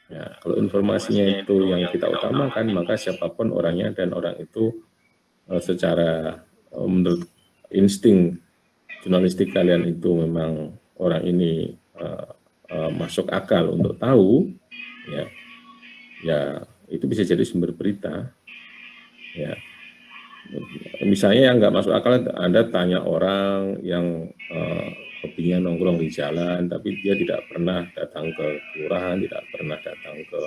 Ya, kalau informasinya itu yang kita utamakan, maka siapapun orangnya dan orang itu secara menurut insting jurnalistik kalian itu memang orang ini masuk akal untuk tahu, ya, ya itu bisa jadi sumber berita. Ya, misalnya yang nggak masuk akal, Anda tanya orang yang hobinya nongkrong di jalan, tapi dia tidak pernah datang ke kelurahan, tidak pernah datang ke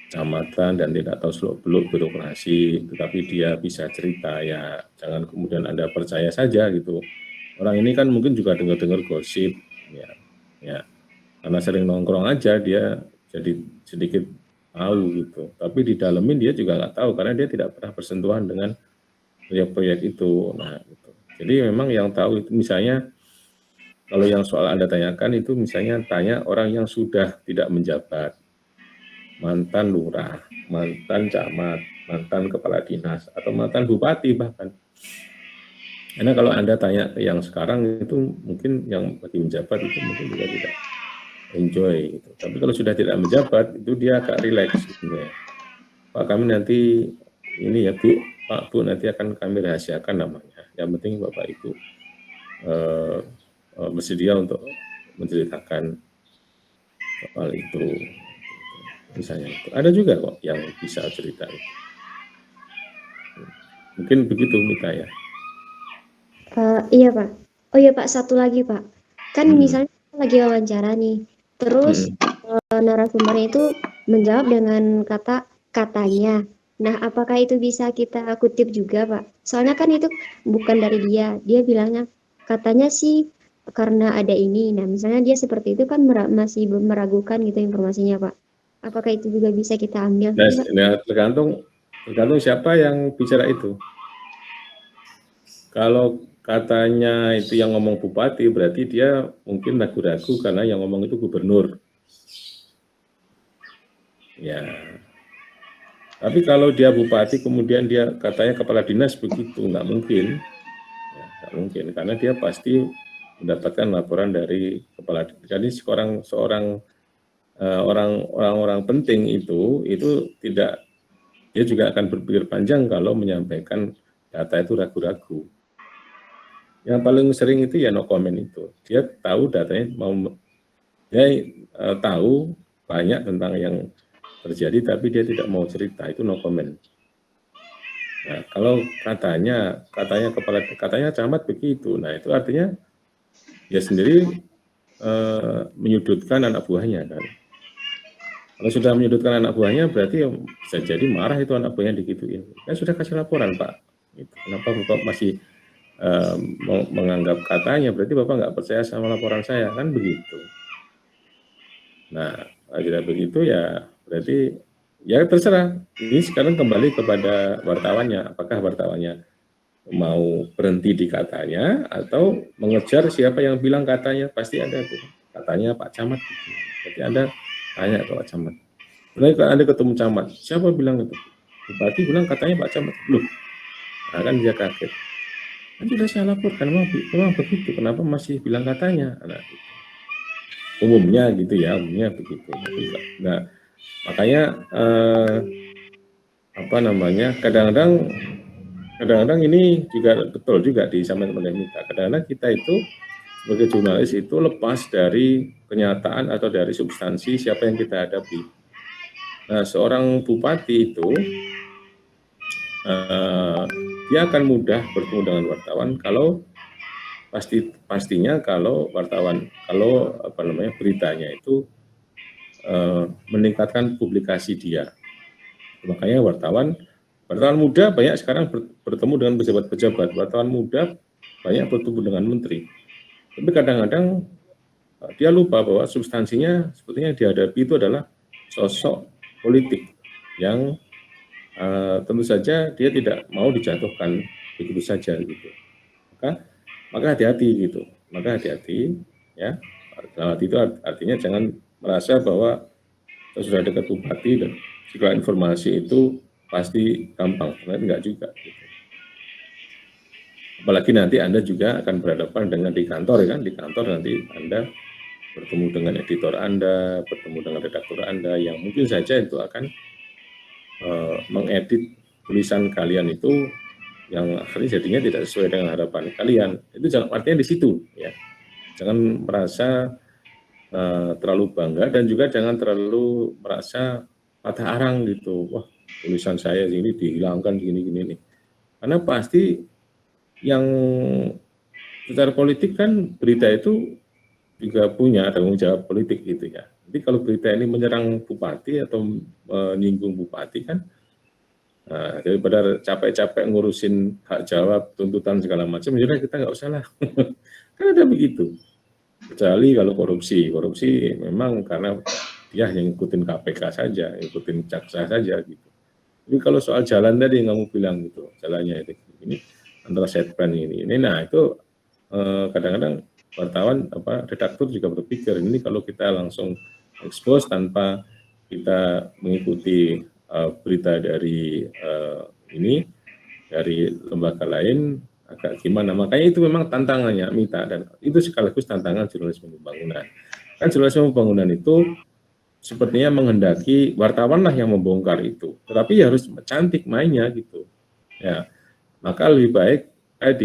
kecamatan, dan tidak tahu seluk-beluk birokrasi, tetapi dia bisa cerita, ya jangan kemudian Anda percaya saja gitu. Orang ini kan mungkin juga dengar-dengar gosip, ya, ya, karena sering nongkrong aja dia jadi sedikit tahu gitu. Tapi di dalamin dia juga nggak tahu karena dia tidak pernah bersentuhan dengan proyek-proyek itu. Nah, gitu. Jadi memang yang tahu itu misalnya kalau yang soal Anda tanyakan itu misalnya tanya orang yang sudah tidak menjabat, mantan lurah, mantan camat, mantan kepala dinas, atau mantan bupati bahkan. Karena kalau Anda tanya ke yang sekarang itu mungkin yang lagi menjabat itu mungkin juga tidak enjoy gitu. Tapi kalau sudah tidak menjabat itu dia agak rileks gitu ya. Pak, kami nanti ini ya Bu, Pak Bu nanti akan kami rahasiakan namanya. Yang penting Bapak Ibu bersedia untuk menceritakan soal itu. Misalnya itu. Ada juga kok yang bisa cerita itu. Mungkin begitu Mita ya. Iya Pak. Oh iya Pak, satu lagi Pak. Kan misalnya kita lagi wawancara nih, terus narasumbernya itu menjawab dengan kata katanya. Nah, apakah itu bisa kita kutip juga Pak? Soalnya kan itu bukan dari dia. Dia bilangnya katanya sih karena ada ini. Nah, misalnya dia seperti itu kan masih meragukan gitu informasinya Pak. Apakah itu juga bisa kita ambil Nah, sih Pak? tergantung siapa yang bicara itu. Kalau katanya itu yang ngomong bupati, berarti dia mungkin ragu-ragu karena yang ngomong itu gubernur. Ya, tapi kalau dia bupati kemudian dia katanya kepala dinas begitu, nggak mungkin. Ya, nggak mungkin, karena dia pasti mendapatkan laporan dari kepala dinas. Jadi seorang orang-orang penting itu tidak, dia juga akan berpikir panjang kalau menyampaikan data itu ragu-ragu. Yang paling sering itu ya no comment itu. Dia tahu datanya dia tahu banyak tentang yang terjadi, tapi dia tidak mau cerita, itu no comment. Nah, kalau katanya camat begitu, nah itu artinya dia sendiri menyudutkan anak buahnya kan. Kalau sudah menyudutkan anak buahnya, berarti bisa jadi marah itu anak buahnya digituin. Kan sudah kasih laporan Pak. Gitu. Kenapa Bapak masih menganggap katanya? Berarti Bapak nggak percaya sama laporan saya, kan begitu. Nah, tidak begitu ya berarti ya terserah. Ini sekarang kembali kepada wartawannya. Apakah wartawannya mau berhenti di katanya atau mengejar siapa yang bilang katanya? Pasti ada tuh. Katanya Pak Camat. Jadi Anda tanya ke Pak Camat. Mulai kalau Anda ketemu camat, siapa bilang itu? Bupati bilang katanya Pak Camat. Loh, nah kan dia kaget. Kan sudah saya laporkan, memang begitu. Kenapa masih bilang katanya? Nah, umumnya gitu ya, umumnya begitu. Nah, makanya apa namanya? Kadang-kadang ini juga betul juga disampaikan oleh Mita. Kadang-kadang kita itu sebagai jurnalis itu lepas dari kenyataan atau dari substansi siapa yang kita hadapi. Nah, seorang bupati itu dia akan mudah bertemu dengan wartawan kalau pastinya kalau beritanya itu meningkatkan publikasi dia. Makanya wartawan muda banyak sekarang bertemu dengan pejabat-pejabat, wartawan muda banyak bertemu dengan menteri. Tapi kadang-kadang dia lupa bahwa substansinya sepertinya yang dihadapi itu adalah sosok politik yang tentu saja dia tidak mau dijatuhkan begitu saja gitu. Maka hati-hati gitu. Maka hati-hati ya. Hati itu artinya jangan merasa bahwa sudah dekat bupati dan segala informasi itu pasti gampang. Ternyata enggak juga gitu. Apalagi nanti Anda juga akan berhadapan dengan di kantor ya kan, di kantor nanti Anda bertemu dengan editor Anda, bertemu dengan redaktur Anda yang mungkin saja itu akan mengedit tulisan kalian itu yang akhirnya jadinya tidak sesuai dengan harapan kalian. Itu jangan, artinya di situ ya. Jangan merasa terlalu bangga dan juga jangan terlalu merasa patah arang gitu. Wah, tulisan saya ini dihilangkan gini-gini nih. Karena pasti yang secara politik kan berita itu juga punya tanggung jawab politik gitu ya. Jadi kalau berita ini menyerang bupati atau menyinggung bupati kan, daripada capek-capek ngurusin hak jawab, tuntutan segala macam, jadi kita nggak usah lah. Kan ada begitu. Kecuali kalau korupsi memang karena dia yang ngikutin KPK saja, ngikutin jaksa saja gitu. Tapi kalau soal jalan tadi yang kamu bilang gitu, jalannya itu ini antara set plan ini, nah itu kadang-kadang wartawan redaktur juga berpikir ini kalau kita langsung expose tanpa kita mengikuti berita dari ini dari lembaga lain agak gimana. Makanya itu memang tantangannya Mita, dan itu sekaligus tantangan jurnalisme pembangunan. Kan jurnalisme pembangunan itu sepertinya menghendaki wartawan lah yang membongkar itu, tetapi harus cantik mainnya gitu. Ya, maka lebih baik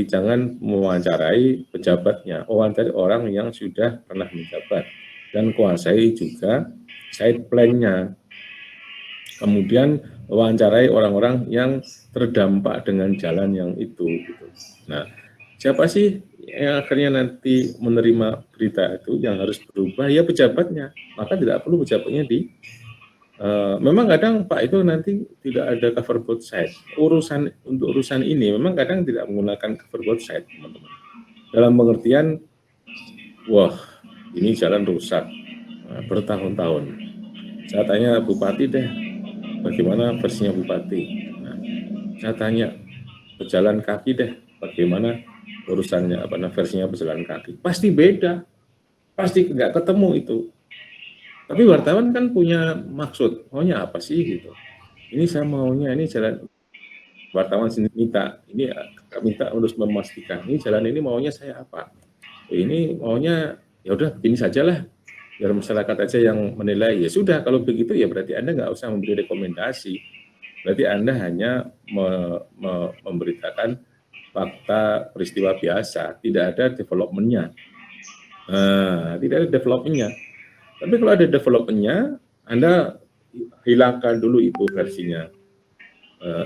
jangan mewawancarai pejabatnya, wawancari orang yang sudah pernah menjabat dan kuasai juga side plan-nya. Kemudian wawancarai orang-orang yang terdampak dengan jalan yang itu. Gitu. Nah, siapa sih yang akhirnya nanti menerima berita itu yang harus berubah? Ya pejabatnya. Maka tidak perlu pejabatnya memang kadang Pak itu nanti tidak ada cover both side. Untuk urusan ini memang kadang tidak menggunakan cover both side, teman-teman. Dalam pengertian, wah ini jalan rusak bertahun-tahun. Saya tanya bupati deh, bagaimana versinya bupati? Nah, saya tanya pejalan kaki deh, bagaimana urusannya versinya pejalan kaki? Pasti beda, pasti nggak ketemu itu. Tapi wartawan kan punya maksud, maunya apa sih gitu? Ini saya maunya ini jalan, wartawan sendiri minta, ini minta harus memastikan ini jalan ini maunya saya apa? Ini maunya ya udah begini sajalah, biar masyarakat aja yang menilai. Ya sudah, kalau begitu ya berarti Anda nggak usah memberi rekomendasi. Berarti Anda hanya memberitakan fakta peristiwa biasa, tidak ada development-nya. Tidak ada development-nya. Tapi kalau ada development-nya, Anda hilangkan dulu itu versinya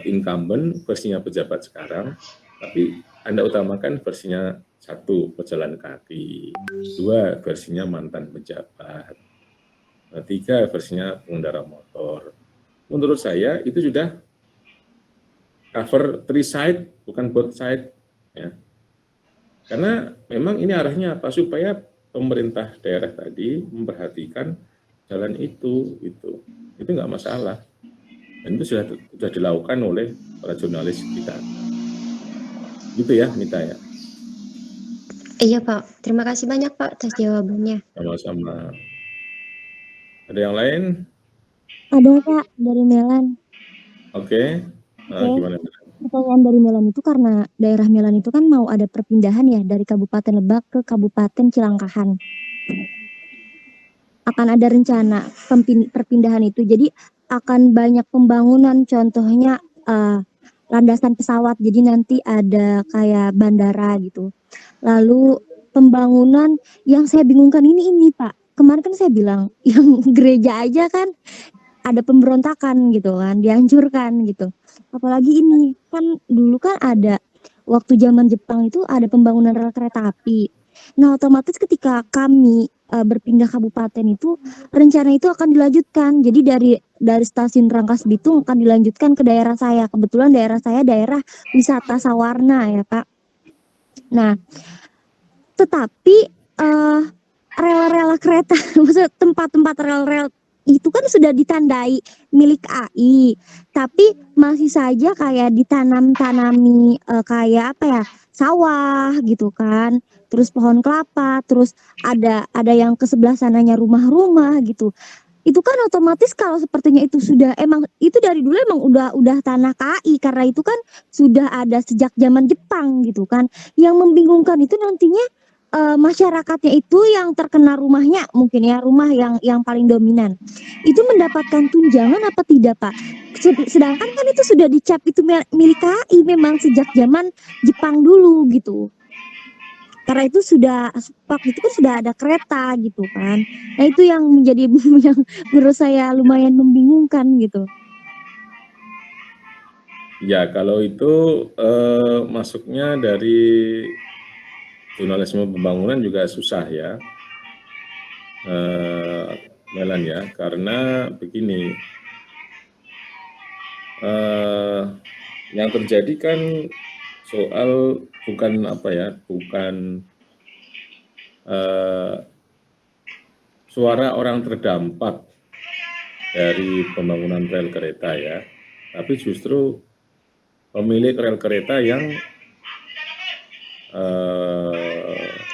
incumbent, versinya pejabat sekarang, tapi Anda utamakan versinya 1, pejalan kaki, 2, versinya mantan pejabat, 3, versinya pengendara motor. Menurut saya itu sudah cover 3 side, bukan both side. Ya. Karena memang ini arahnya apa? Supaya pemerintah daerah tadi memperhatikan jalan itu nggak masalah, dan itu sudah dilakukan oleh para jurnalis kita, gitu ya Mita ya. Iya Pak, terima kasih banyak Pak atas jawabannya. Sama-sama. Ada yang lain? Ada Pak, dari Melan. Oke. Gimana? Pertanyaan dari Melan itu karena daerah Melan itu kan mau ada perpindahan ya dari Kabupaten Lebak ke Kabupaten Cilangkahan. Akan ada rencana perpindahan itu, jadi akan banyak pembangunan, contohnya landasan pesawat, jadi nanti ada kayak bandara gitu. Lalu pembangunan yang saya bingungkan ini Pak, kemarin kan saya bilang yang gereja aja kan ada pemberontakan gitu kan, dihancurkan gitu. Apalagi ini kan dulu kan ada waktu zaman Jepang itu ada pembangunan rel kereta api. Nah, otomatis ketika kami berpindah kabupaten itu rencana itu akan dilanjutkan. Jadi dari stasiun Rangkas Bitung akan dilanjutkan ke daerah saya. Kebetulan daerah saya daerah wisata Sawarna ya, Pak. Nah, tetapi rel-rel kereta, maksudnya tempat-tempat rel-rel itu kan sudah ditandai milik AI, tapi masih saja kayak ditanami kayak apa ya, sawah gitu kan, terus pohon kelapa, terus ada yang ke sebelah sananya rumah-rumah gitu. Itu kan otomatis kalau sepertinya itu sudah emang itu dari dulu emang udah tanah KAI, karena itu kan sudah ada sejak zaman Jepang gitu kan. Yang membingungkan itu nantinya masyarakatnya itu yang terkena rumahnya mungkin ya, rumah yang paling dominan, itu mendapatkan tunjangan apa tidak, Pak? Sedangkan kan itu sudah dicap itu milik KAI memang sejak zaman Jepang dulu gitu. Karena itu sudah waktu itu kan sudah ada kereta gitu kan. Nah itu yang menjadi yang menurut saya lumayan membingungkan gitu. Ya, kalau itu masuknya dari jurnalisme pembangunan juga susah ya, Melan ya, karena begini, yang terjadi kan soal bukan apa ya, bukan suara orang terdampak dari pembangunan rel kereta ya, tapi justru pemilik rel kereta yang